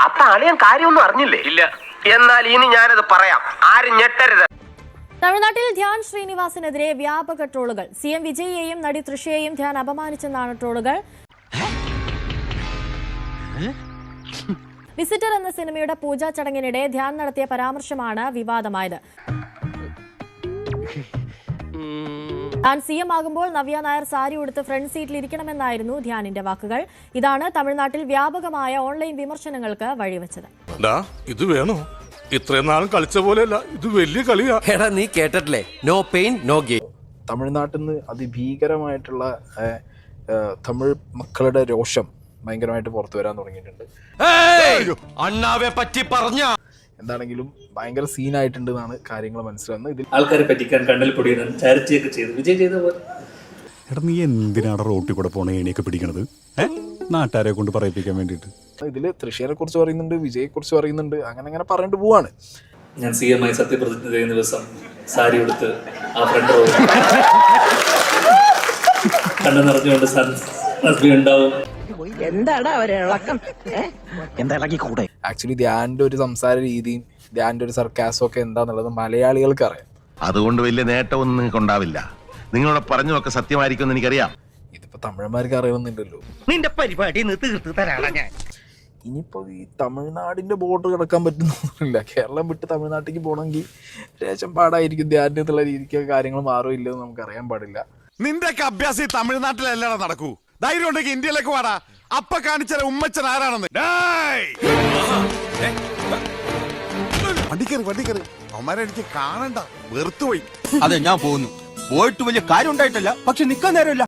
അപ്പൊ അളിയൻ കാര്യമൊന്നും അറിഞ്ഞില്ലേ? ഇല്ല. എന്നാൽ ഇനി ഞാനത് പറയാം, ആരും ഞെട്ടരുത്. തമിഴ്നാട്ടിൽ ധ്യാൻ ശ്രീനിവാസനെതിരെ വ്യാപക ട്രോളുകൾ. CM വിജയിയെയും നടി തൃഷയെയും ധ്യാൻ അപമാനിച്ചെന്നാണ് ട്രോളുകൾ. വിസിറ്റർ എന്ന സിനിമയുടെ പൂജാ ചടങ്ങിനിടെ ധ്യാൻ നടത്തിയ പരാമർശമാണ് വിവാദമായത്. താൻ CM ആകുമ്പോൾ നവ്യ നായർ സാരി ഉടുത്ത് ഫ്രണ്ട് സീറ്റിൽ ഇരിക്കണമെന്നായിരുന്നു ധ്യാനിന്റെ വാക്കുകൾ. ഇതാണ് തമിഴ്നാട്ടിൽ വ്യാപകമായ ഓൺലൈൻ വിമർശനങ്ങൾക്ക് വഴിവെച്ചത്. ഇത് വേണോ? ഇത്രയും നാളും കളിച്ച പോലെയല്ല, ഇത് വലിയ കളിയാ. എടാ നീ കേട്ടിട്ടില്ലേ, നോ പെയിൻ നോ ഗെയിൻ. തമിഴ്നാട്ടിൽ നിന്ന് അതിഭീകരമായിട്ടുള്ള തമിഴ് മക്കളുടെ രോഷം ഭയങ്കരമായിട്ട് പുറത്തു വരാൻ തുടങ്ങിയിട്ടുണ്ട്. അണ്ണാവെ പറ്റി പറഞ്ഞ എന്താണെങ്കിലും ഭയങ്കര സീനായിട്ടുണ്ട് എന്നാണ് കാര്യങ്ങൾ മനസ്സിലാകുന്നത്. ഇതിൽ ആൾക്കാരെ പറ്റിക്കാൻ കണ്ണിൽ പൊടിയിടാൻ ചാരിറ്റിയൊക്കെ ചെയ്തു വിജയ് ചെയ്ത പോലെ. എടാ നീ എന്തിനാണ് റോട്ടിൽ കൂടെ പോണ ഏണിയൊക്കെ പിടിക്കണത്? നാട്ടുകാരെ കൊണ്ട് പറയിപ്പിക്കാൻ വേണ്ടിയിട്ട്. ഇതിൽ തൃശ്ശൂരെ കുറിച്ച് പറയുന്നുണ്ട്, വിജയെ കുറിച്ച് പറയുന്നുണ്ട്, അങ്ങനെ പറഞ്ഞിട്ട് പോവാണ്. ഞാൻ CM ആയി സത്യപ്രതിജ്ഞ ചെയ്യുന്ന ദിവസം സാരി എടുത്ത് ആ ഫ്രണ്ട് റോ കണ്ണു നിറഞ്ഞുകൊണ്ട് ഹസ്ബി ഉണ്ടാവും. ആക്ച്വലി ധ്യാന്റെ ഒരു സംസാര രീതിയും ധ്യാന്റെ ഒരു സർക്കാസും ഒക്കെ എന്താന്നുള്ളത് മലയാളികൾക്ക് അറിയാം. അതുകൊണ്ട് വലിയ നേട്ടമൊന്നും നിങ്ങൾക്ക് ഉണ്ടാവില്ല. നിങ്ങളോട് പറഞ്ഞതൊക്കെ സത്യമായിരിക്കുമെന്ന് എനിക്കറിയാം. ഇതിപ്പോ തമിഴന്മാർക്ക് അറിയുന്നില്ലല്ലോ. നിന്റെ പരിപാടി തീർത്ത് തരാടാ ഞാൻ. ഇനിയിപ്പോ ഈ തമിഴ്നാടിന്റെ ബോർഡർ കിടക്കാൻ പറ്റുന്നില്ല. കേരളം വിട്ട് തമിഴ്നാട്ടിലേക്ക് പോകണമെങ്കിൽ രേശം പാടായിരിക്കും. ധ്യാനം എന്നുള്ള രീതിക്ക് കാര്യങ്ങൾ മാറോ ഇല്ലെന്ന് നമുക്ക് അറിയാൻ പാടില്ല. നിന്റെയൊക്കെ അഭ്യാസം ഈ തമിഴ്നാട്ടിലല്ലാതെ നടക്കൂ. ധൈര്യം ഉണ്ടെങ്കിൽ ഇന്ത്യയിലേക്ക് വാടാ. അപ്പ കാണിച്ച ഉമ്മച്ചൻ ആരാണെന്ന്. വണ്ടിക്കറി അവന്മാരെ എനിക്ക് കാണണ്ട, വെറുത്തുപോയി. അതെ ഞാൻ പോകുന്നു. പോയിട്ട് വലിയ കാര്യം ഉണ്ടായിട്ടല്ല, പക്ഷെ നിക്കാൻ നേരമില്ല.